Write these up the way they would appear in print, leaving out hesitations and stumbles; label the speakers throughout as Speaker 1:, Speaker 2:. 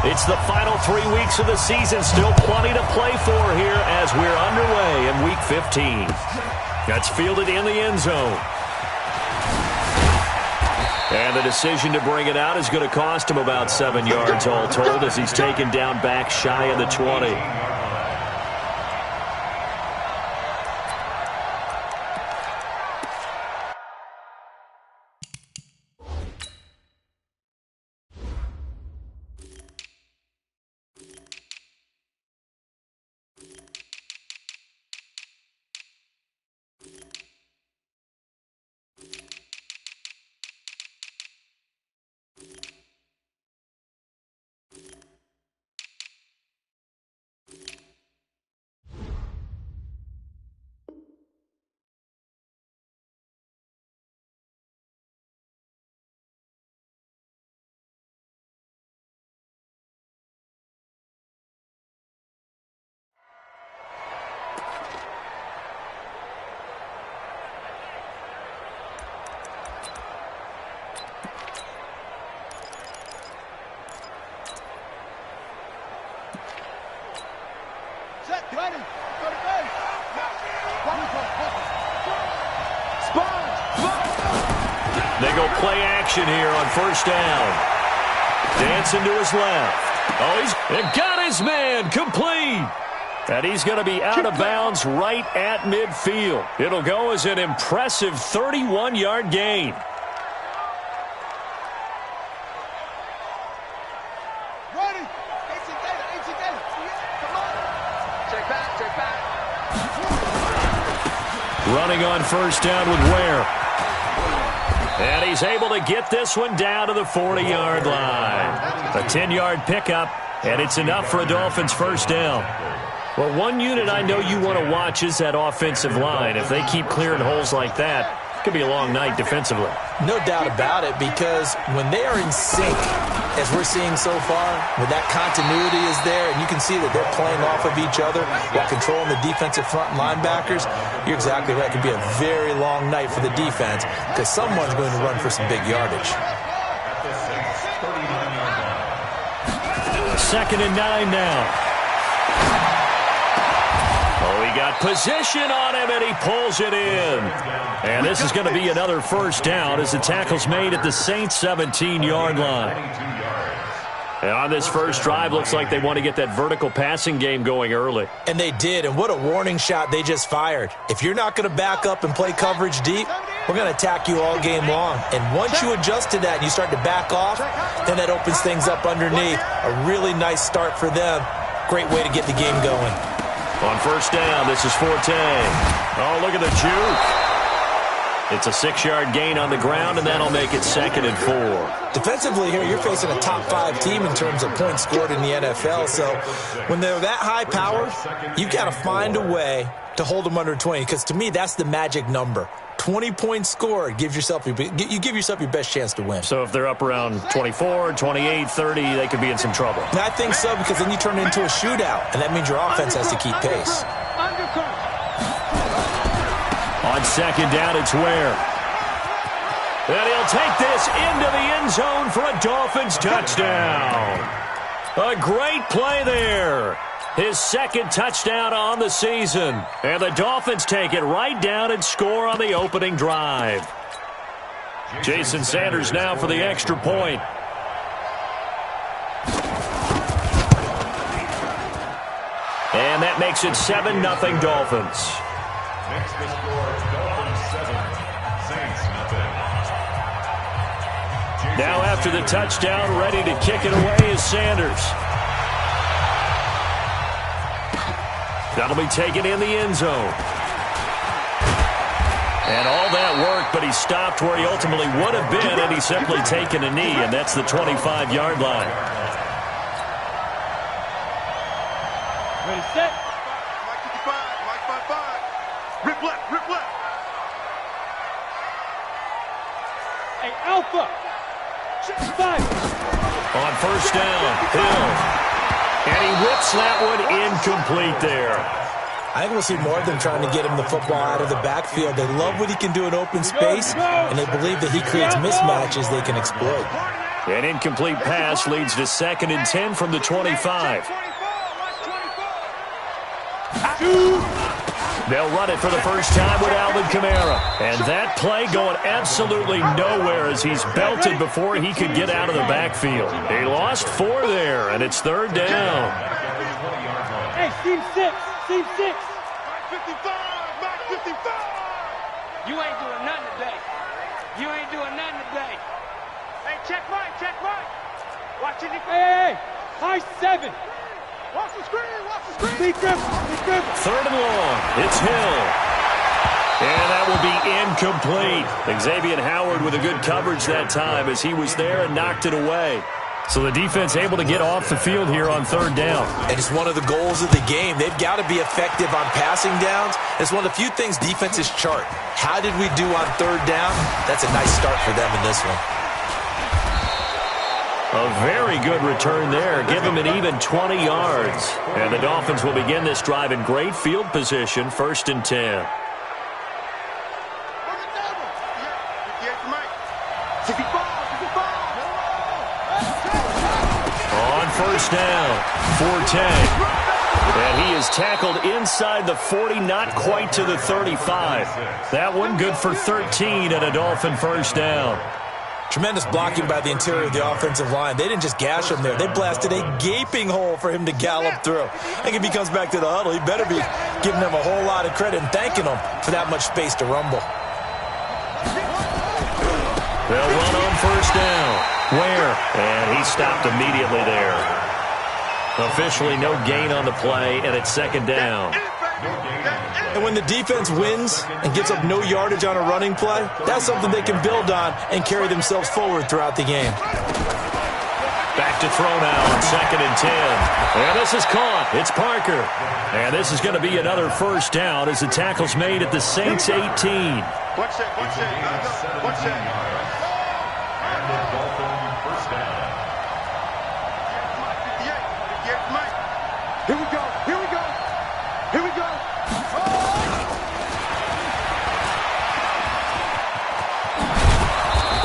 Speaker 1: It's the final 3 weeks of the season. Still plenty to play for here as we're underway in Week 15. That's fielded in the end zone. And the decision to bring it out is going to cost him about 7 yards all told as he's taken down back shy of the 20. They go play action here on first down. Dancing to his left. Oh, he's got his man complete. And he's going to be out of bounds right at midfield. It'll go as an impressive 31-yard gain. Running on first down with Ware. And he's able to get this one down to the 40-yard line. A 10-yard pickup, and it's enough for a Dolphins first down. Well, one unit I know you want to watch is that offensive line. If they keep clearing holes like that, it could be a long night defensively. No doubt about it, because when they are in sync, as we're seeing so far, when that continuity is there, and you can see that they're playing off of each other while controlling the defensive front linebackers, you're exactly right. It could be a very long night for the defense because someone's going to run for some big yardage. 2nd and 9 now. Oh, he got position on him, and he pulls it in. And this is going to be another first down as the tackle's made at the Saints' 17-yard line. And on this first drive, looks like they want to get that vertical passing game going early. And they did, and what a warning shot they just fired. If you're not going to back up and play coverage deep, we're going to attack you all game long. And once you adjust to that and you start to back off, then that opens things up underneath. A really nice start for them. Great way to get the game going. On first down, this is Forte. Oh, look at the juke. It's a 6-yard gain on the ground, and that'll make it 2nd and 4. Defensively here, you're facing a top-5 team in terms of points scored in the NFL. So when they're that high power, you've got to find a way to hold them under 20, because to me, that's the magic number. 20 points scored, you give yourself your best chance to win. So if they're up around 24, 28, 30, they could be in some trouble. And I think so, because then you turn it into a shootout, and that means your offense has to keep pace. On 2nd down, it's Ware. And he'll take this into the end zone for a Dolphins touchdown. A great play there. His 2nd touchdown on the season. And the Dolphins take it right down and score on the opening drive. Jason Sanders now for the extra point. And that makes it 7-0 Dolphins. Next to score, Dolphins 7, Saints nothing. Now after the touchdown, ready to kick it away is Sanders. That'll be taken in the end zone. And all that work, but he stopped where he ultimately would have been, and he's simply taken a knee, and that's the 25-yard line.
Speaker 2: Ready, set.
Speaker 3: Rip left, rip left.
Speaker 2: Hey, Alpha. Five.
Speaker 1: On first down, Hill. And he whips that one incomplete there.
Speaker 4: I think we'll see more of them trying to get him the football out of the backfield. They love what he can do in open space, and they believe that he creates mismatches they can exploit.
Speaker 1: An incomplete pass leads to 2nd and 10 from the 25. They'll run it for the first time with Alvin Kamara. And that play going absolutely nowhere as he's belted before he could get out of the backfield. He lost 4 there, and it's 3rd down.
Speaker 2: Hey, team 6. Team 6.
Speaker 3: 55. Mark 55.
Speaker 5: You ain't doing nothing today. You ain't doing nothing today. Hey, check Mike. Check Mike. Watch it.
Speaker 2: Hey, high 7.
Speaker 3: Watch the screen. Watch the screen.
Speaker 2: Lee Griffin.
Speaker 1: 3rd and long. It's Hill. And that will be incomplete. Xavier Howard with a good coverage that time as he was there and knocked it away. So the defense able to get off the field here on 3rd down.
Speaker 4: And it's one of the goals of the game. They've got to be effective on passing downs. It's one of the few things defenses chart. How did we do on 3rd down? That's a nice start for them in this one.
Speaker 1: A very good return there. Give him an even 20 yards. And the Dolphins will begin this drive in great field position, 1st and 10. On 1st down, 4-10. And he is tackled inside the 40, not quite to the 35. That one good for 13 and a Dolphin 1st down.
Speaker 4: Tremendous blocking by the interior of the offensive line. They didn't just gash him there. They blasted a gaping hole for him to gallop through. I think if he comes back to the huddle, he better be giving them a whole lot of credit and thanking them for that much space to rumble.
Speaker 1: They'll run on 1st down. Where? And he stopped immediately there. Officially no gain on the play, and it's 2nd down.
Speaker 4: And when the defense wins and gets up no yardage on a running play, that's something they can build on and carry themselves forward throughout the game.
Speaker 1: Back to throw now on 2nd and 10. And this is caught. It's Parker. And this is going to be another 1st down as the tackle's made at the Saints 18.
Speaker 3: Watch that. Watch that. Watch that.
Speaker 2: Here we go. Here we go. Here we go.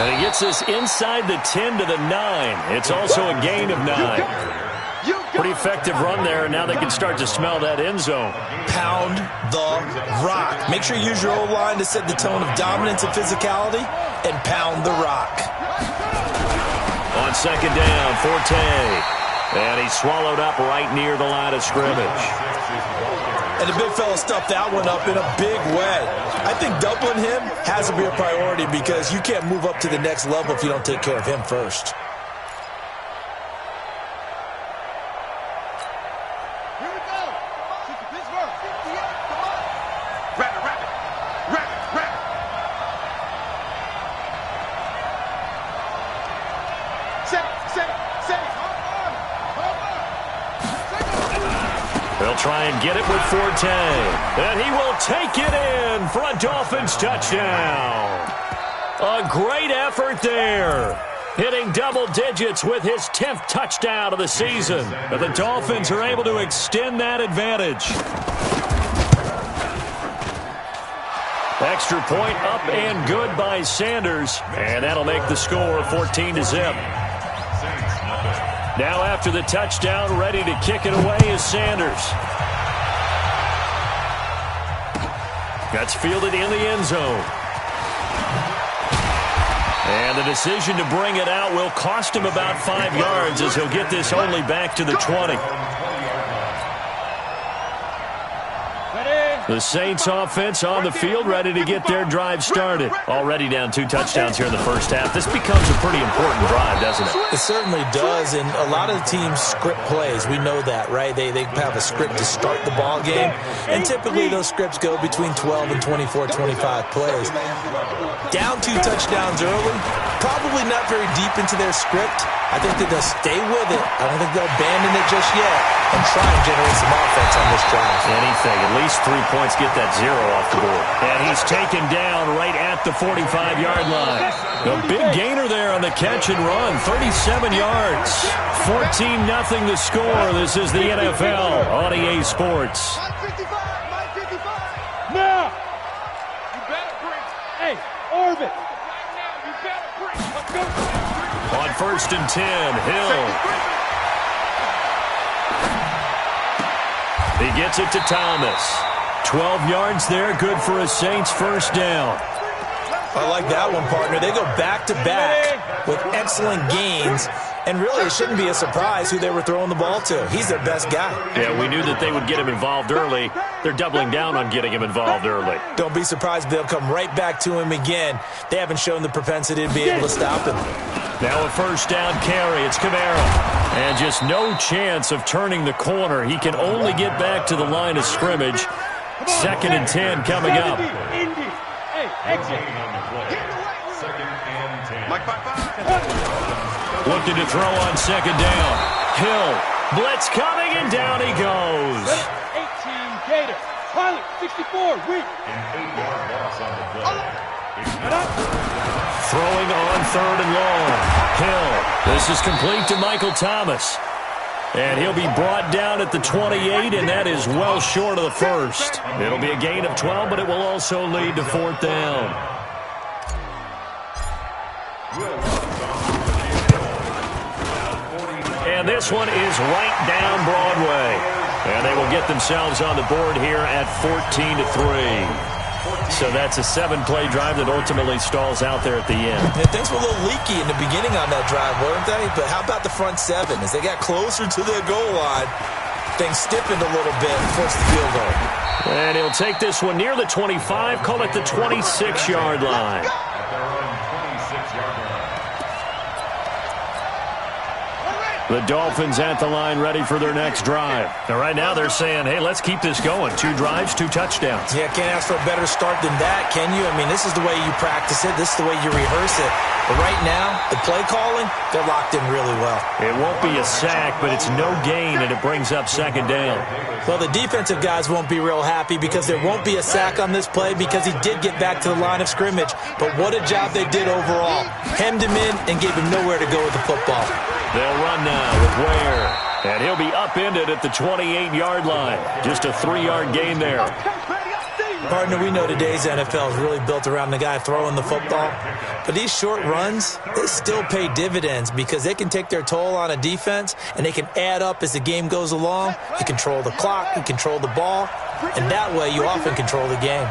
Speaker 1: And he gets this inside the 10 to the 9. It's also a gain of 9. Pretty effective run there, and now they can start to smell that end zone.
Speaker 4: Pound the rock. Make sure you use your O-line to set the tone of dominance and physicality, and pound the rock.
Speaker 1: On 2nd down, Forte. And he's swallowed up right near the line of scrimmage.
Speaker 4: And the big fella stuffed that one up in a big way. I think doubling him has to be a priority because you can't move up to the next level if you don't take care of him first.
Speaker 3: Here we go. Pittsburgh. 58. Come on. Rabbit.
Speaker 1: They'll try and get it with Forte. And he will take it in for a Dolphins touchdown. A great effort there. Hitting double digits with his 10th touchdown of the season. But the Dolphins are able to extend that advantage. Extra point up and good by Sanders. And that'll make the score 14-0. Now after the touchdown, ready to kick it away is Sanders. That's fielded in the end zone. And the decision to bring it out will cost him about 5 yards as he'll get this only back to the 20. The Saints offense on the field, ready to get their drive started. Already down 2 touchdowns here in the first half. This becomes a pretty important drive, doesn't it?
Speaker 4: It certainly does, and a lot of the teams script plays. We know that, right? They have a script to start the ball game, and typically those scripts go between 12 and 24, 25 plays. Down 2 touchdowns early, probably not very deep into their script. I think that they'll stay with it. I don't think they'll abandon it just yet and try and generate some offense on this drive.
Speaker 1: Anything. At least 3 points, get that 0 off the board. And he's taken down right at the 45-yard line. A big gainer there on the catch and run. 37 yards. 14-0 the score. This is the NFL on EA Sports.
Speaker 2: Now.
Speaker 5: You better bring.
Speaker 2: Hey, Orvin.
Speaker 5: Right now, you better bring. Let's go.
Speaker 1: On 1st and 10. Hill. He gets it to Thomas. 12 yards there, good for a Saints first down.
Speaker 4: I like that one, partner. They go back-to-back with excellent gains, and really it shouldn't be a surprise who they were throwing the ball to. He's their best guy.
Speaker 1: Yeah, we knew that they would get him involved early. They're doubling down on getting him involved early.
Speaker 4: Don't be surprised they'll come right back to him again. They haven't shown the propensity to be able to stop him.
Speaker 1: Now a first down carry. It's Kamara. And just no chance of turning the corner. He can only get back to the line of scrimmage. 2nd and 10 coming up. Looking to throw on 2nd down. Hill. Blitz coming, and down he goes.
Speaker 3: 18 Gator. Pilot 64. Weak.
Speaker 1: Throwing on 3rd and long. Hill. This is complete to Michael Thomas. And he'll be brought down at the 28, and that is well short of the first. It'll be a gain of 12, but it will also lead to 4th down. And this one is right down Broadway. And they will get themselves on the board here at 14-3. So that's a 7-play drive that ultimately stalls out there at the end.
Speaker 4: Yeah, things were a little leaky in the beginning on that drive, weren't they? But how about the front 7? As they got closer to their goal line, things stiffened a little bit and forced the field goal.
Speaker 1: And he'll take this one near the 25, call it the 26-yard line. The Dolphins at the line ready for their next drive. Now, right now they're saying, hey, let's keep this going. 2 drives, 2 touchdowns.
Speaker 4: Yeah, can't ask for a better start than that, can you? I mean, this is the way you practice it. This is the way you rehearse it. But right now, the play calling, they're locked in really well.
Speaker 1: It won't be a sack, but it's no gain, and it brings up 2nd down.
Speaker 4: Well, the defensive guys won't be real happy because there won't be a sack on this play because he did get back to the line of scrimmage. But what a job they did overall. Hemmed him in and gave him nowhere to go with the football.
Speaker 1: They'll run now with Ware. And he'll be upended at the 28-yard line. Just a 3-yard gain there.
Speaker 4: Partner, we know today's NFL is really built around the guy throwing the football. But these short runs, they still pay dividends because they can take their toll on a defense and they can add up as the game goes along. You control the clock, you control the ball, and that way you often control the game.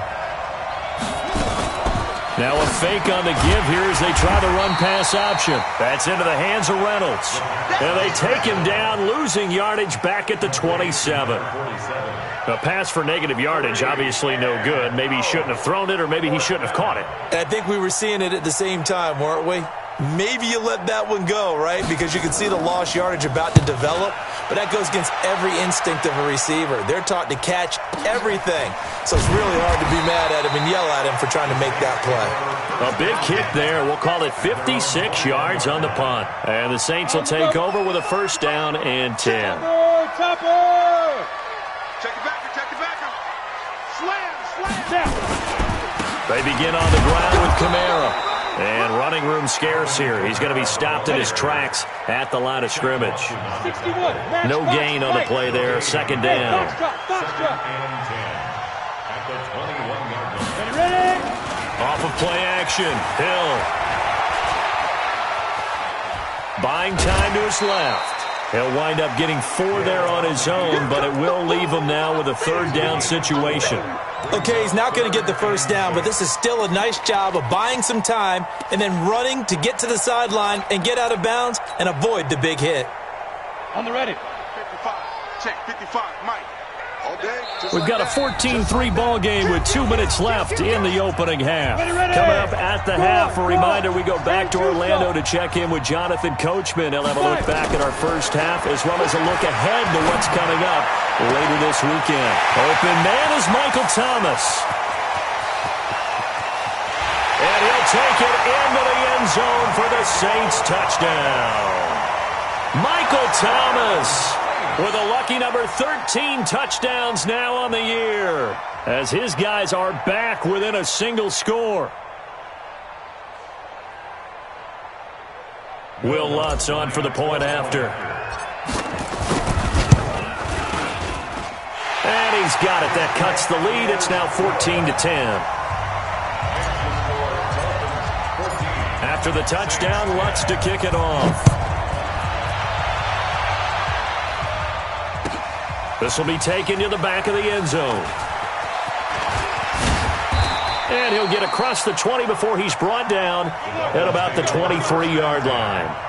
Speaker 1: Now a fake on the give here as they try the run-pass option. That's into the hands of Reynolds. And they take him down, losing yardage back at the 27. A pass for negative yardage, obviously no good. Maybe he shouldn't have thrown it, or maybe he shouldn't have caught it.
Speaker 4: I think we were seeing it at the same time, weren't we? Maybe you let that one go, right? Because you can see the lost yardage about to develop. But that goes against every instinct of a receiver. They're taught to catch everything. So it's really hard to be mad at him and yell at him for trying to make that play.
Speaker 1: A big kick there. We'll call it 56 yards on the punt. And the Saints will take over with a 1st down and 10.
Speaker 3: Topper! Check it back, check it back. Slam!
Speaker 1: They begin on the ground with Kamara. And running room scarce here. He's going to be stopped in his tracks at the line of scrimmage.
Speaker 3: 61.
Speaker 1: No gain on the play there. 2nd down.
Speaker 3: Ready?
Speaker 1: Off of play action. Hill. Buying time to his left. He'll wind up getting 4 there on his own, but it will leave him now with a 3rd down situation.
Speaker 4: Okay, he's not going to get the 1st down, but this is still a nice job of buying some time and then running to get to the sideline and get out of bounds and avoid the big hit.
Speaker 3: On the ready.
Speaker 2: 55. Check 55. Mike. All day.
Speaker 1: We've got a 14-3 ball game with 2 minutes left in the opening half. Coming up at the half, a reminder, we go back to Orlando to check in with Jonathan Coachman. He'll have a look back at our first half as well as a look ahead to what's coming up later this weekend. Open man is Michael Thomas. And he'll take it into the end zone for the Saints touchdown. Michael Thomas with a lucky number 13 touchdowns now on the year, as his guys are back within a single score. Will Lutz on for the point after. And he's got it. That cuts the lead. It's now 14-10. After the touchdown, Lutz to kick it off. This will be taken to the back of the end zone. And he'll get across the 20 before he's brought down at about the 23-yard line.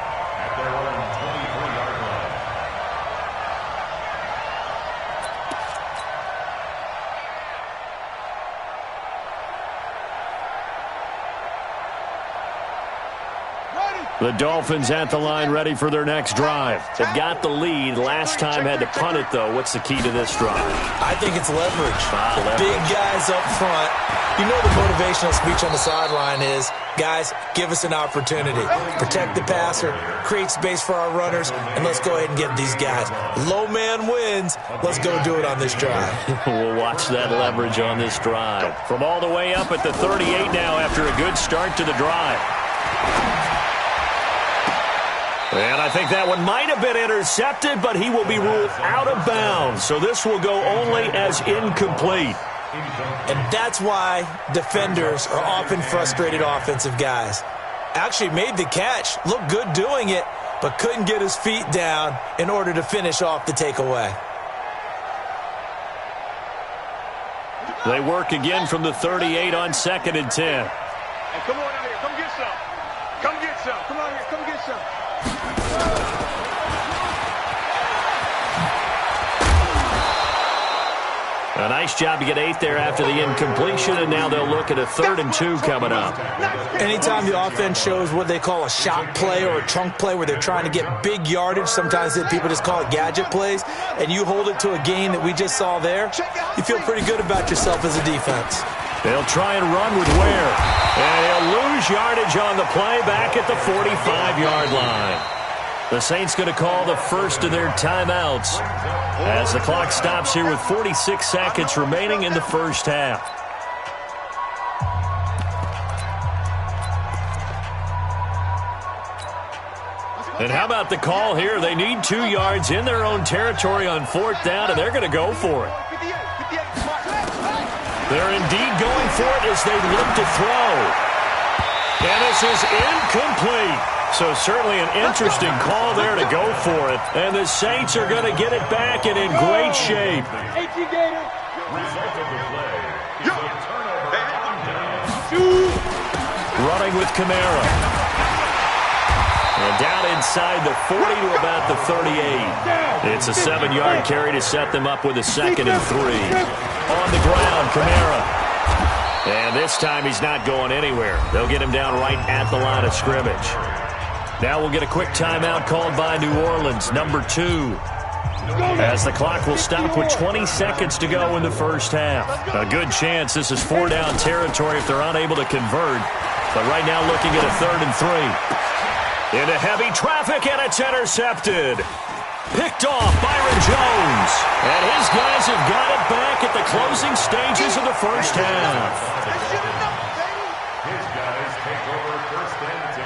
Speaker 1: The Dolphins at the line ready for their next drive. They've got the lead. Last time had to punt it, though. What's the key to this drive?
Speaker 4: I think it's leverage.
Speaker 1: Leverage.
Speaker 4: Big guys up front. You know the motivational speech on the sideline is, guys, give us an opportunity. Protect the passer, create space for our runners, and let's go ahead and get these guys. Low man wins. Let's go do it on this drive.
Speaker 1: We'll watch that leverage on this drive. From all the way up at the 38 now after a good start to the drive. And I think that one might have been intercepted, but he will be ruled out of bounds. So this will go only as incomplete.
Speaker 4: And that's why defenders are often frustrated offensive guys. Actually made the catch, looked good doing it, but couldn't get his feet down in order to finish off the takeaway.
Speaker 1: They work again from the 38 on 2nd and 10.
Speaker 2: Hey, come on out here. Come get some. Come get some. Come on here. Come get some.
Speaker 1: A nice job to get 8 there after the incompletion, and now they'll look at a 3rd and 2 coming up.
Speaker 4: Anytime the offense shows what they call a shot play or a chunk play where they're trying to get big yardage, sometimes people just call it gadget plays, and you hold it to a gain that we just saw there, you feel pretty good about yourself as a defense.
Speaker 1: They'll try and run with Ware, and he'll lose yardage on the play back at the 45-yard line. The Saints going to call the first of their timeouts as the clock stops here with 46 seconds remaining in the first half. And how about the call here? They need 2 yards in their own territory on 4th down, and they're going to go for it. They're indeed going for it as they look to throw. And this is incomplete. So certainly an interesting call there to go for it. And the Saints are going to get it back and in great shape. Running with Kamara. And down inside the 40 to about the 38. It's a 7-yard carry to set them up with a 2nd and 3. On the ground, Kamara. And this time he's not going anywhere. They'll get him down right at the line of scrimmage. Now we'll get a quick timeout called by New Orleans, number 2. As the clock will stop with 20 seconds to go in the first half. A good chance this is 4-down territory if they're unable to convert. But right now looking at a 3rd and 3. Into heavy traffic, and it's intercepted. Picked off Byron Jones. And his guys have got it back at the closing stages of the first half.
Speaker 6: His guys take over 1st and 10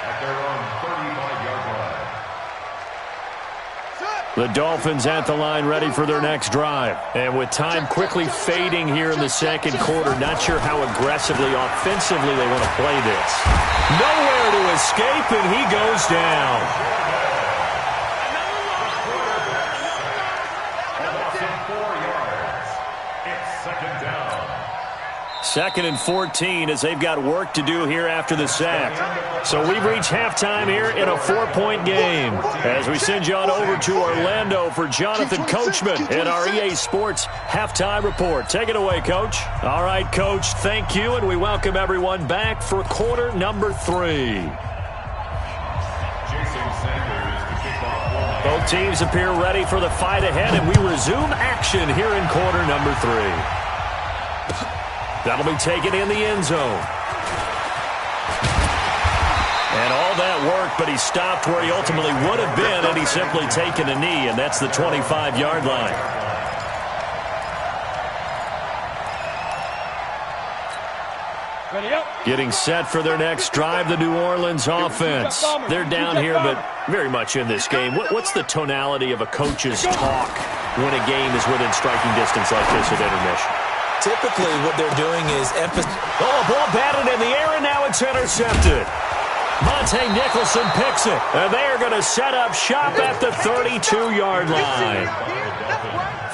Speaker 6: at their own 35-yard line.
Speaker 1: The Dolphins at the line ready for their next drive. And with time quickly fading here in the second quarter, not sure how aggressively, offensively they want to play this. Nowhere to escape, and he goes down. Second and 14 as they've got work to do here after the sack. So we've reached halftime here in a 4-point game. As we send you on over to Orlando for Jonathan Coachman in our EA Sports Halftime Report. Take it away, Coach. All right, Coach, thank you, and we welcome everyone back for quarter number 3. Both teams appear ready for the fight ahead, and we resume action here in quarter number 3. That'll be taken in the end zone. And all that work, but he stopped where he ultimately would have been, and he's simply taken a knee, and that's the 25-yard line. Getting set for their next drive, the New Orleans offense. They're down here, but very much in this game. What's the tonality of a coach's talk when a game is within striking distance like this at intermission?
Speaker 4: Typically, what they're doing is emphasize.
Speaker 1: Oh, a ball batted in the air, and now it's intercepted. Monte Nicholson picks it. And they are going to set up shop at the 32-yard line.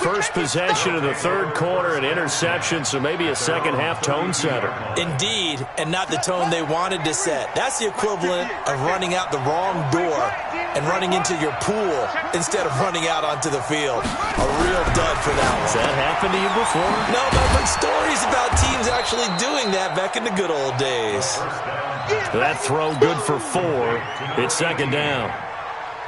Speaker 1: First possession of the third quarter, an interception, so maybe a second-half tone setter.
Speaker 4: Indeed, and not the tone they wanted to set. That's the equivalent of running out the wrong door and running into your pool instead of running out onto the field. A real dud for that one.
Speaker 1: Has that happened to you before?
Speaker 4: No, but I've heard stories about teams actually doing that back in the good old days.
Speaker 1: That throw good for 4. It's second down.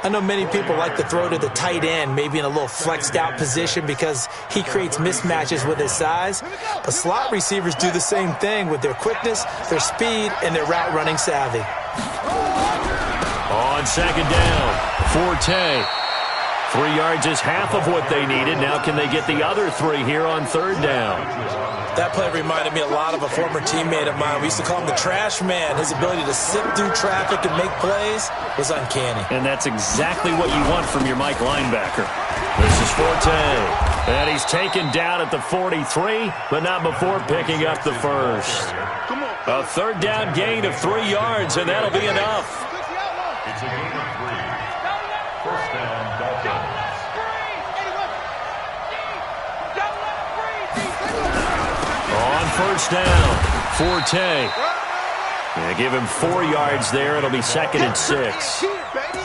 Speaker 4: I know many people like to throw to the tight end, maybe in a little flexed out position because he creates mismatches with his size. But slot receivers do the same thing with their quickness, their speed, and their route running savvy.
Speaker 1: On second down, Forte. 3 yards is half of what they needed. Now can they get the other 3 here on third down?
Speaker 4: That play reminded me a lot of a former teammate of mine. We used to call him the trash man. His ability to sift through traffic and make plays was uncanny.
Speaker 1: And that's exactly what you want from your Mike linebacker. This is Forte. And he's taken down at the 43, but not before picking up the first. A third down gain of 3 yards, and that'll be enough.
Speaker 6: It's a gain of 3. First down, Dolphins.
Speaker 1: On first down, Forte. Yeah, give him 4 yards there. It'll be second and 6.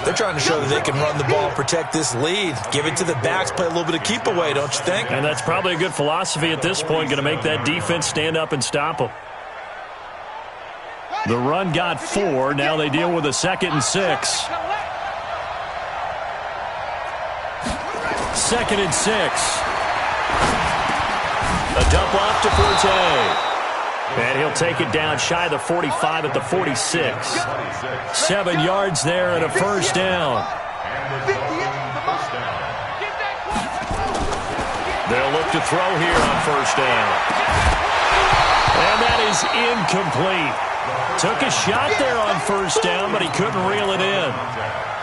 Speaker 4: They're trying to show that they can run the ball and protect this lead. Give it to the backs, play a little bit of keep away, don't you think?
Speaker 1: And that's probably a good philosophy at this point, going to make that defense stand up and stop them. The run got 4. Now they deal with a second and 6. Second and 6. A dump off to Forte. And he'll take it down shy of the 45 at the 46. 7 yards there and a first down. They'll look to throw here on first down. And that is incomplete. Took a shot there on first down, but he couldn't reel it in.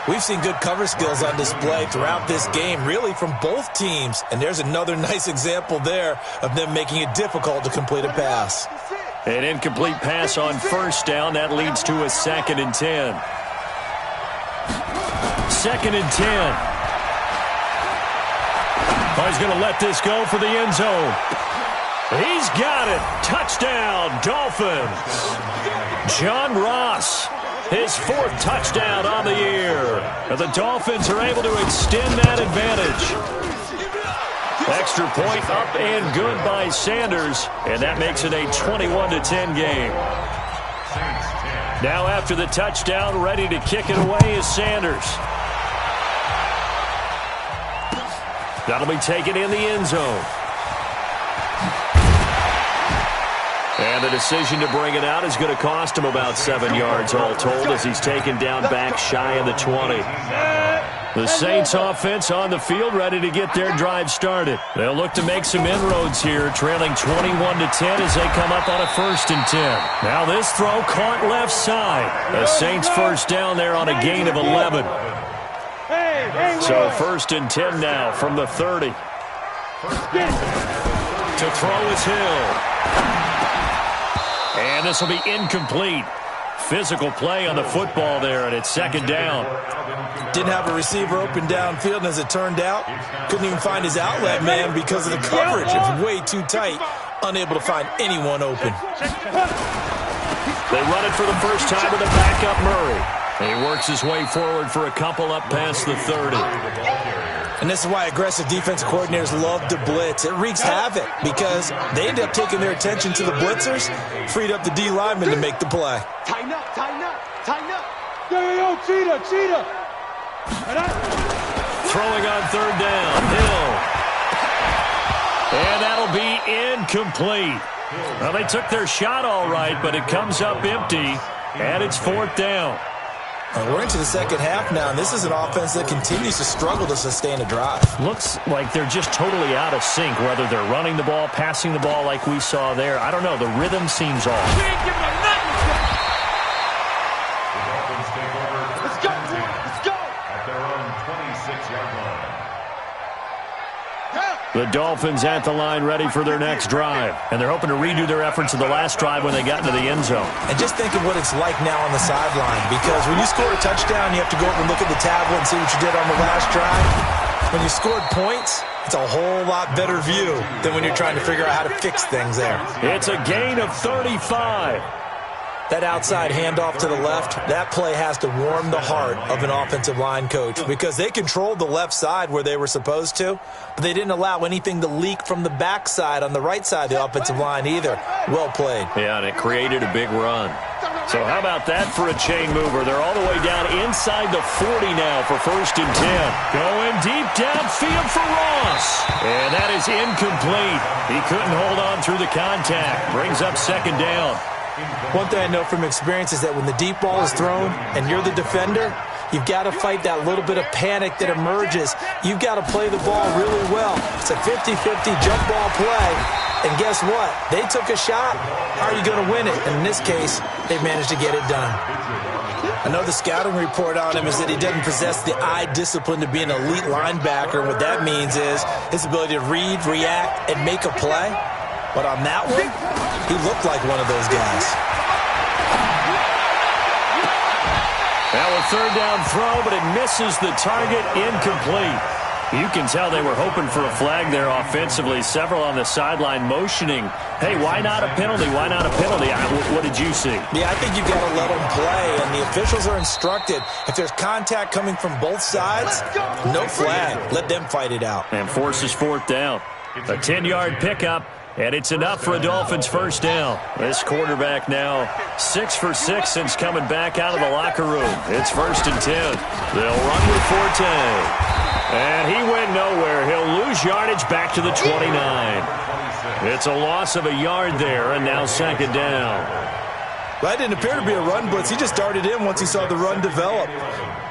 Speaker 4: We've seen good cover skills on display throughout this game, really from both teams. And there's another nice example there of them making it difficult to complete a pass.
Speaker 1: An incomplete pass on first down. That leads to a second and 10. Second and 10. Oh, he's going to let this go for the end zone. He's got it. Touchdown, Dolphins. John Ross, his 4th touchdown on the year. And the Dolphins are able to extend that advantage. Extra point up and good by Sanders, and that makes it a 21-10 game. Now after the touchdown, ready to kick it away is Sanders. That'll be taken in the end zone. And the decision to bring it out is going to cost him about 7 yards all told as he's taken down back shy of the 20. The Saints offense on the field ready to get their drive started. They'll look to make some inroads here, trailing 21-10 as they come up on a 1st and 10. Now this throw caught left side. The Saints first down there on a gain of 11. So 1st and 10 now from the 30. To throw is Hill. And this will be incomplete. Physical play on the football there, and it's second down.
Speaker 4: Didn't have a receiver open downfield, and as it turned out, couldn't even find his outlet man because of the coverage. It's way too tight, unable to find anyone open.
Speaker 1: They run it for the first time with a backup Murray. He works his way forward for a couple up past the 30.
Speaker 4: And this is why aggressive defensive coordinators love to blitz. It wreaks havoc because they end up taking their attention to the blitzers, freed up the D lineman to make the play.
Speaker 3: Tighten up, tighten up, tighten up. Yo, cheetah.
Speaker 1: Throwing on third down, Hill. And that'll be incomplete. Well, they took their shot all right, but it comes up empty, and it's 4th down.
Speaker 4: We're into the second half now, and this is an offense that continues to struggle to sustain a drive.
Speaker 1: Looks like they're just totally out of sync, whether they're running the ball, passing the ball like we saw there. I don't know. The rhythm seems off.
Speaker 3: Let's go.
Speaker 6: At their own 26-yard line.
Speaker 1: The Dolphins at the line ready for their next drive. And they're hoping to redo their efforts in the last drive when they got into the end zone.
Speaker 4: And just think of what it's like now on the sideline, because when you score a touchdown, you have to go up and look at the tablet and see what you did on the last drive. When you scored points, it's a whole lot better view than when you're trying to figure out how to fix things there.
Speaker 1: It's a gain of 35.
Speaker 4: That outside handoff to the left, that play has to warm the heart of an offensive line coach, because they controlled the left side where they were supposed to, but they didn't allow anything to leak from the backside on the right side of the offensive line either. Well played.
Speaker 1: Yeah, and it created a big run. So how about that for a chain mover? They're all the way down inside the 40 now for 1st and 10. Going deep downfield for Ross. And that is incomplete. He couldn't hold on through the contact. Brings up 2nd down.
Speaker 4: One thing I know from experience is that when the deep ball is thrown and you're the defender, you've got to fight that little bit of panic that emerges. You've got to play the ball really well. It's a 50-50 jump ball play. And guess what? They took a shot. How are you going to win it? And in this case, they managed to get it done. I know the scouting report on him is that he doesn't possess the eye discipline to be an elite linebacker. And what that means is his ability to read, react, and make a play. But on that one, he looked like one of those guys.
Speaker 1: Now a 3rd down throw, but it misses the target. Incomplete. You can tell they were hoping for a flag there offensively. Several on the sideline motioning, hey, why not a penalty? Why not a penalty? What did you see?
Speaker 4: Yeah, I think you've got to let them play, and the officials are instructed. If there's contact coming from both sides, no flag. Let them fight it out.
Speaker 1: And forces 4th down. A 10-yard pickup. And it's enough for a Dolphins 1st down. This quarterback now 6 for 6 since coming back out of the locker room. It's 1st and 10. They'll run with Forte. And he went nowhere. He'll lose yardage back to the 29. It's a loss of a yard there, and now 2nd down.
Speaker 4: That didn't appear to be a run blitz. He just darted in once he saw the run develop.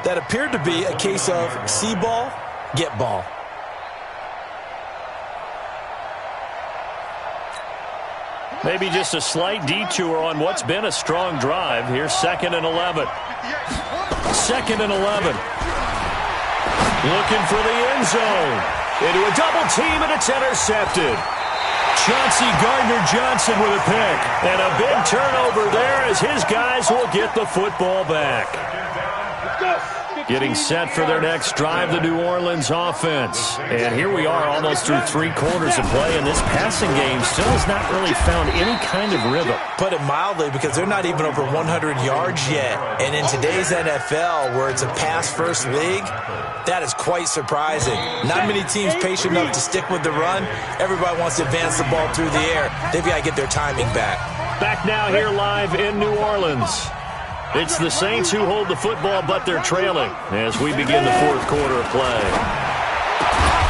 Speaker 4: That appeared to be a case of see ball, get ball.
Speaker 1: Maybe just a slight detour on what's been a strong drive. Here's 2nd and 11. 2nd and 11. Looking for the end zone. Into a double team, and it's intercepted. Chauncey Gardner-Johnson with a pick. And a big turnover there as his guys will get the football back. Getting set for their next drive, the New Orleans offense. And here we are almost through 3 quarters of play, and this passing game still has not really found any kind of rhythm.
Speaker 4: Put it mildly, because they're not even over 100 yards yet. And in today's NFL, where it's a pass-first league, that is quite surprising. Not many teams patient enough to stick with the run. Everybody wants to advance the ball through the air. They've got to get their timing back.
Speaker 1: Back now here live in New Orleans. It's the Saints who hold the football, but they're trailing as we begin the 4th quarter of play.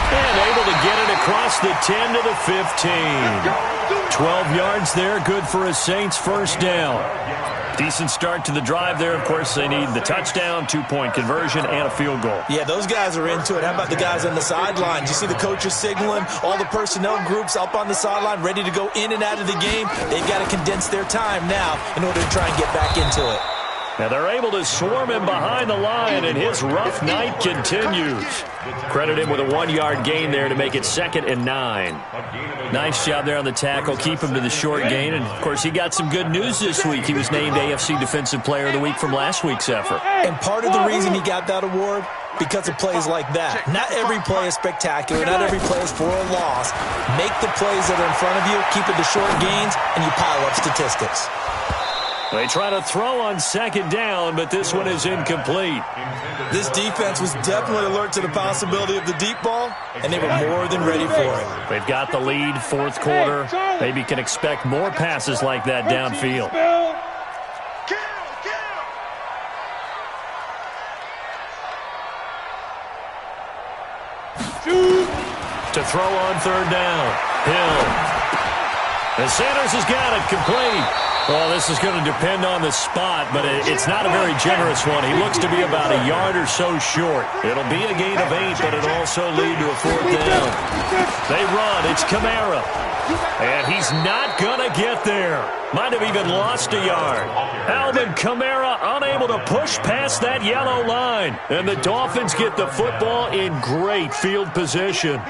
Speaker 1: And able to get it across the 10 to the 15. 12 yards there, good for a Saints 1st down. Decent start to the drive there. Of course, they need the touchdown, 2-point conversion, and a field goal.
Speaker 4: Yeah, those guys are into it. How about the guys on the sidelines? You see the coaches signaling, all the personnel groups up on the sideline, ready to go in and out of the game. They've got to condense their time now in order to try and get back into it.
Speaker 1: Now they're able to swarm him behind the line, and his rough night continues. Credit him with a 1-yard gain there to make it 2nd and 9. Nice job there on the tackle. Keep him to the short gain. And, of course, he got some good news this week. He was named AFC Defensive Player of the Week from last week's effort.
Speaker 4: And part of the reason he got that award, because of plays like that. Not every play is spectacular. Not every play is for a loss. Make the plays that are in front of you, keep it to short gains, and you pile up statistics.
Speaker 1: They try to throw on 2nd down, but this one is incomplete.
Speaker 4: This defense was definitely alert to the possibility of the deep ball, and they were more than ready for it.
Speaker 1: They've got the lead, 4th quarter. Maybe can expect more passes like that downfield. To throw on 3rd down. Hill. And Sanders has got it complete. Well, this is going to depend on the spot, but it's not a very generous one. He looks to be about a yard or so short. It'll be a gain of 8, but it'll also lead to a 4th down. They run. It's Kamara. And he's not going to get there. Might have even lost a yard. Alvin Kamara unable to push past that yellow line. And the Dolphins get the football in great field position.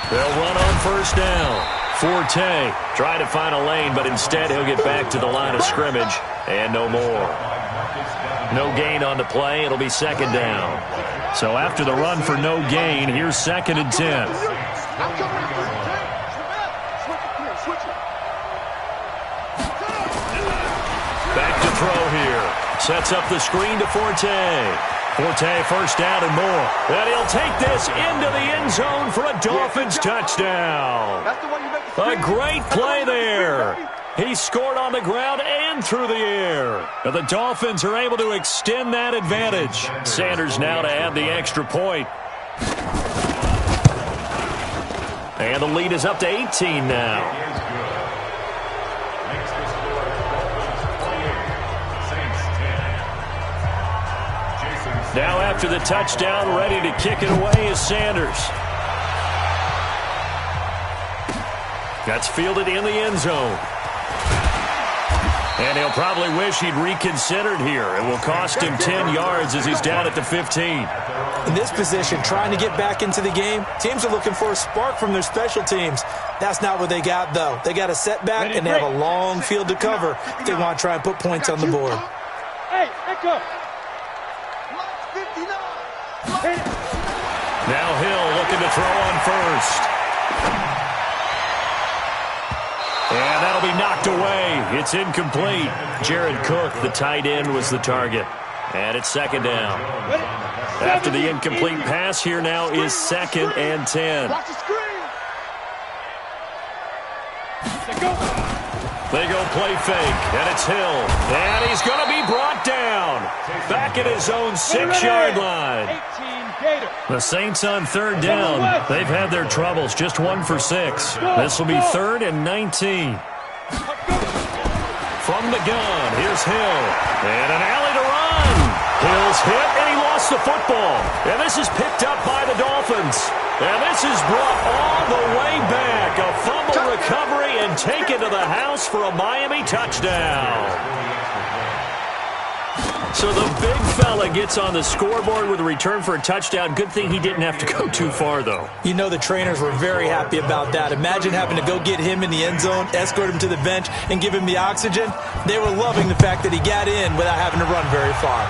Speaker 1: They'll run on first down. Forte trying to find a lane, but instead he'll get back to the line of scrimmage and no more. No gain on the play. It'll be second down. So after the run for no gain, here's 2nd and 10. Back to throw here. Sets up the screen to Forte. Forte first down and more. And he'll take this into the end zone for a Dolphins touchdown. A great play there. He scored on the ground and through the air. And the Dolphins are able to extend that advantage. Sanders now to add the extra point. And the lead is up to 18 now. Now after the touchdown, ready to kick it away is Sanders. That's fielded in the end zone. And he'll probably wish he'd reconsidered here. It will cost him 10 yards as he's down at the 15.
Speaker 4: In this position, trying to get back into the game, teams are looking for a spark from their special teams. That's not what they got, though. They got a setback, and they have a long field to cover if they want to try and put points on the board.
Speaker 3: Hey, let go.
Speaker 1: Now Hill looking to throw on first. And that'll be knocked away. It's incomplete. Jared Cook, the tight end, was the target. And it's second down. After the incomplete pass, here now is 2nd and 10. They go play fake, and it's Hill. And he's going to be brought down. Back at his own 6-yard line. The Saints on 3rd down. They've had their troubles, just 1 for 6. This will be 3rd and 19. From the gun, here's Hill. And an alley to run. Hill's hit, and he lost the football. And this is picked up by the Dolphins. And this is brought all the way back. A fumble recovery and taken to the house for a Miami touchdown. So the big fella gets on the scoreboard with a return for a touchdown. Good thing he didn't have to go too far, though.
Speaker 4: You know the trainers were very happy about that. Imagine having to go get him in the end zone, escort him to the bench, and give him the oxygen. They were loving the fact that he got in without having to run very far.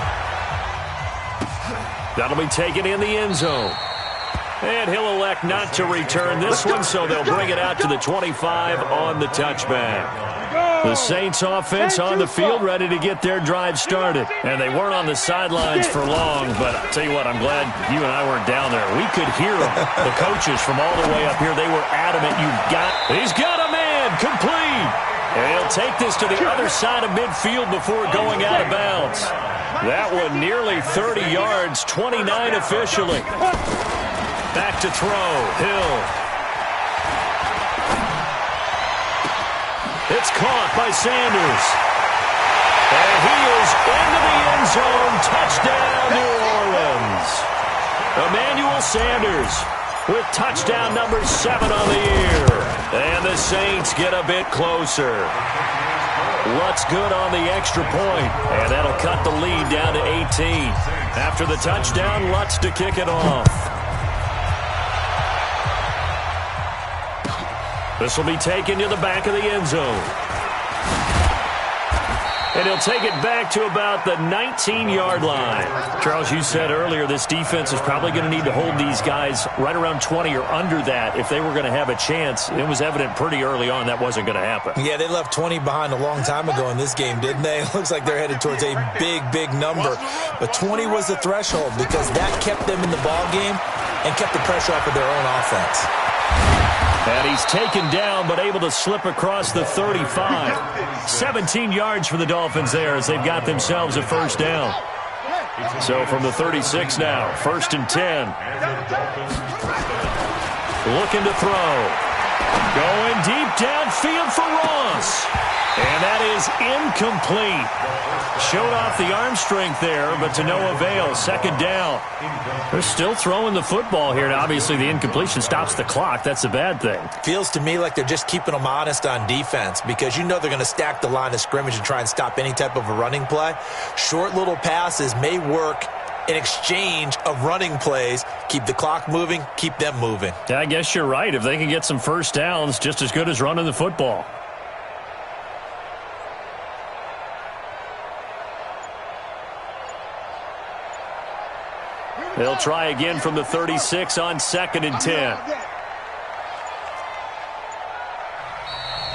Speaker 1: That'll be taken in the end zone. And he'll elect not to return this one, so they'll bring it out to the 25 on the touchback. The Saints offense on the field ready to get their drive started. And they weren't on the sidelines for long, but I'll tell you what, I'm glad you and I weren't down there. We could hear them. The coaches from all the way up here, they were adamant. He's got a man, complete. And he'll take this to the other side of midfield before going out of bounds. That one nearly 30 yards, 29 officially. Back to throw, Hill. It's caught by Sanders. And he is into the end zone. Touchdown, New Orleans. Emmanuel Sanders with touchdown number 7 on the year. And the Saints get a bit closer. Lutz good on the extra point, and that'll cut the lead down to 18. After the touchdown, Lutz to kick it off. This will be taken to the back of the end zone. And he'll take it back to about the 19-yard line. Charles, you said earlier this defense is probably going to need to hold these guys right around 20 or under that if they were going to have a chance. It was evident pretty early on that wasn't going to happen.
Speaker 4: Yeah, they left 20 behind a long time ago in this game, didn't they? It looks like they're headed towards a big, big number. But 20 was the threshold because that kept them in the ball game and kept the pressure off of their own offense.
Speaker 1: And he's taken down, but able to slip across the 35. 17 yards for the Dolphins there as they've got themselves a first down. So from the 36 now, 1st and 10. Looking to throw. Going deep downfield for Ross. And that is incomplete. Showed off the arm strength there, but to no avail. Second down. They're still throwing the football here. Now, obviously, the incompletion stops the clock. That's a bad thing.
Speaker 4: Feels to me like they're just keeping them honest on defense because you know they're going to stack the line of scrimmage and try and stop any type of a running play. Short little passes may work in exchange of running plays. Keep the clock moving, keep them moving.
Speaker 1: Yeah, I guess you're right. If they can get some first downs, just as good as running the football. They'll try again from the 36 on 2nd and 10.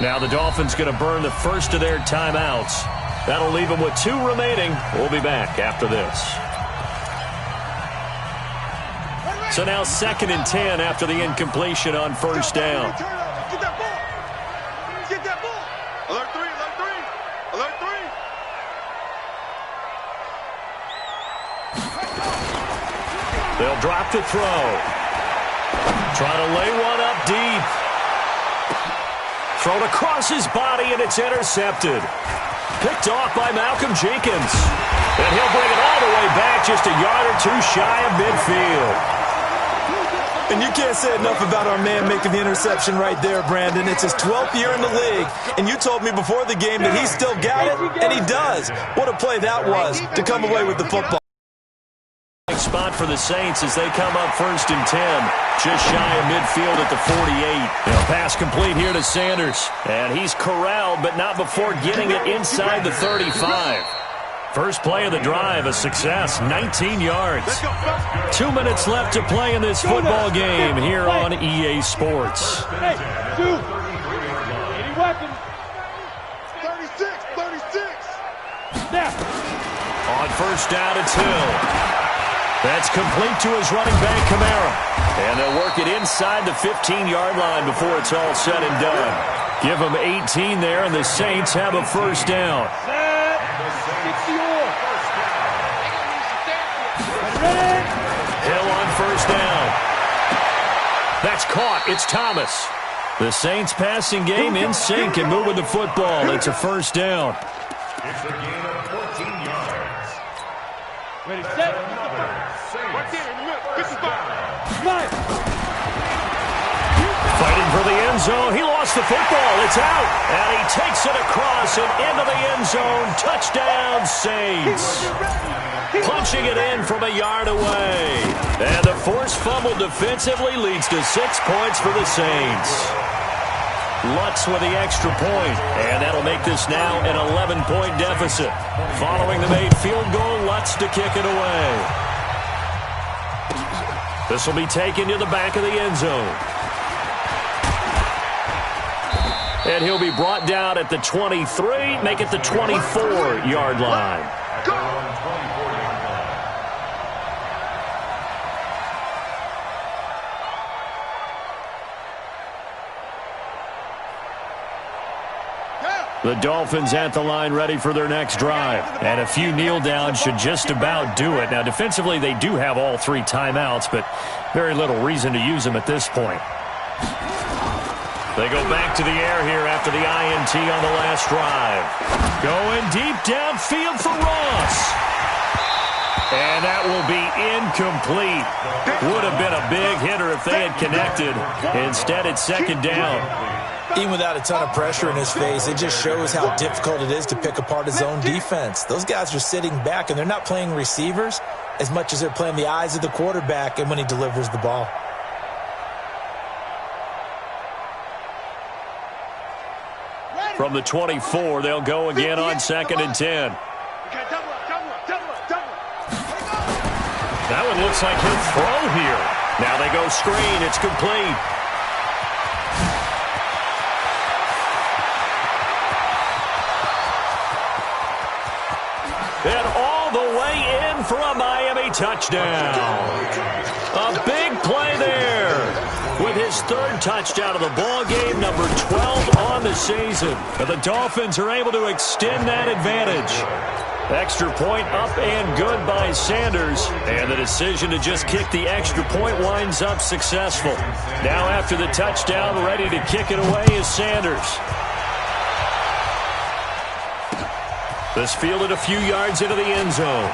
Speaker 1: Now the Dolphins going to burn the first of their timeouts. That'll leave them with 2 remaining. We'll be back after this. So now 2nd and 10 after the incompletion on first down.
Speaker 2: Get that ball. Get that ball. Alert 3, alert 3. Alert 3.
Speaker 1: They'll drop to throw. Try to lay one up deep. Thrown across his body, and it's intercepted. Picked off by Malcolm Jenkins. And he'll bring it all the way back just a yard or 2 shy of midfield.
Speaker 4: And you can't say enough about our man making the interception right there, Brandon. It's his 12th year in the league, and you told me before the game that he still got it, and he does. What a play that was to come away with the football.
Speaker 1: Spot for the Saints as they come up 1st and 10. Just shy of midfield at the 48. Pass complete here to Sanders. And he's corralled, but not before getting it inside the 35. First play of the drive, a success, 19 yards. 2 minutes left to play in this football game here on EA Sports.
Speaker 3: Hey, dude. Any weapons?
Speaker 2: 36.
Speaker 3: Snap.
Speaker 1: On first down, it's Hill. That's complete to his running back, Kamara. And they'll work it inside the 15-yard line before it's all said and done. Give them 18 there, and the Saints have a first down.
Speaker 3: Set. 60
Speaker 1: Hill on first down. That's caught. It's Thomas. The Saints passing game in sync and moving the football. It's a first down.
Speaker 6: It's a gain of 14 yards.
Speaker 3: Ready, set.
Speaker 2: Right there in the middle. Get the ball.
Speaker 3: Slide.
Speaker 1: Fighting for the end zone. He lost the football. It's out. And he takes it across and into the end zone. Touchdown, Saints. Punching it in from a yard away. And the forced fumble defensively leads to 6 points for the Saints. Lutz with the extra point, and that'll make this now an 11-point deficit. Following the made field goal, Lutz to kick it away. This will be taken to the back of the end zone. And he'll be brought down at the 23, make it the 24-yard line.
Speaker 6: Go! 24-yard line.
Speaker 1: The Dolphins at the line ready for their next drive. And a few kneel downs should just about do it. Now, defensively, they do have all 3 timeouts, but very little reason to use them at this point. They go back to the air here after the INT on the last drive. Going deep downfield for Ross. And that will be incomplete. Would have been a big hitter if they had connected. Instead, it's 2nd down.
Speaker 4: Even without a ton of pressure in his face, it just shows how difficult it is to pick apart his own defense. Those guys are sitting back, and they're not playing receivers as much as they're playing the eyes of the quarterback and when he delivers the ball.
Speaker 1: From the 24, they'll go again on 2nd and 10. That one looks like he'll throw here. Now they go screen. It's complete. And all the way in for a Miami touchdown. A big play there. With his 3rd touchdown of the ball game, number 12 on the season. And the Dolphins are able to extend that advantage. Extra point up and good by Sanders. And the decision to just kick the extra point winds up successful. Now after the touchdown, ready to kick it away is Sanders. This fielded a few yards into the end zone.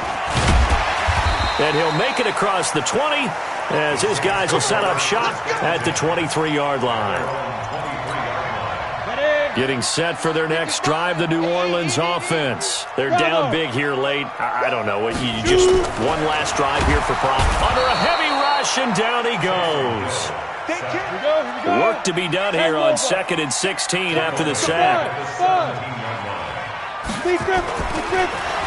Speaker 1: And he'll make it across the 20 as his guys will set up shop at the 23-yard line. Getting set for their next drive, the New Orleans offense. They're down big here late. I don't know. You just one last drive here for Prop. Under a heavy rush, and down he goes. Work to be done here on 2nd and 16 after the sack.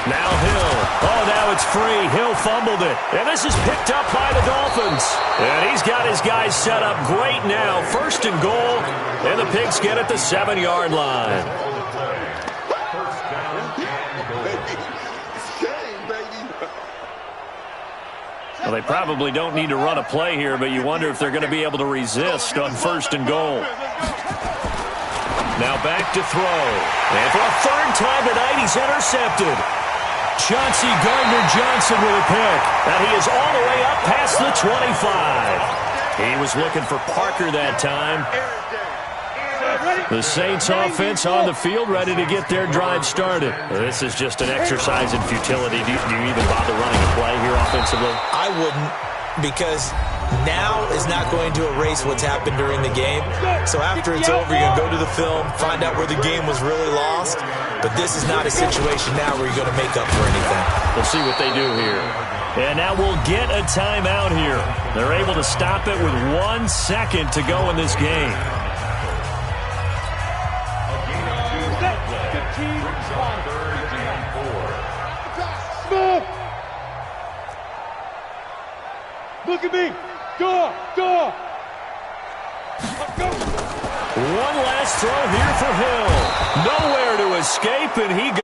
Speaker 1: Now Hill. Oh, now it's free. Hill fumbled it. And this is picked up by the Dolphins. And he's got his guys set up great now. 1st and goal. And the Pigskin at the 7-yard line. Well, they probably don't need to run a play here, but you wonder if they're going to be able to resist on 1st and goal. Now back to throw. And for a 3rd time tonight, he's intercepted. Chauncey Gardner-Johnson with a pick. And he is all the way up past the 25. He was looking for Parker that time. The Saints offense on the field, ready to get their drive started. This is just an exercise in futility. Do you even bother running a play here offensively?
Speaker 4: I wouldn't, because now is not going to erase what's happened during the game. So after it's over, you're going to go to the film, find out where the game was really lost. But this is not a situation now where you're going to make up for anything.
Speaker 1: We'll see what they do here. And now we'll get a timeout here. They're able to stop it with 1 second to go in this game.
Speaker 3: Look at me. Go.
Speaker 1: One last throw here for Hill. Nowhere to escape, and he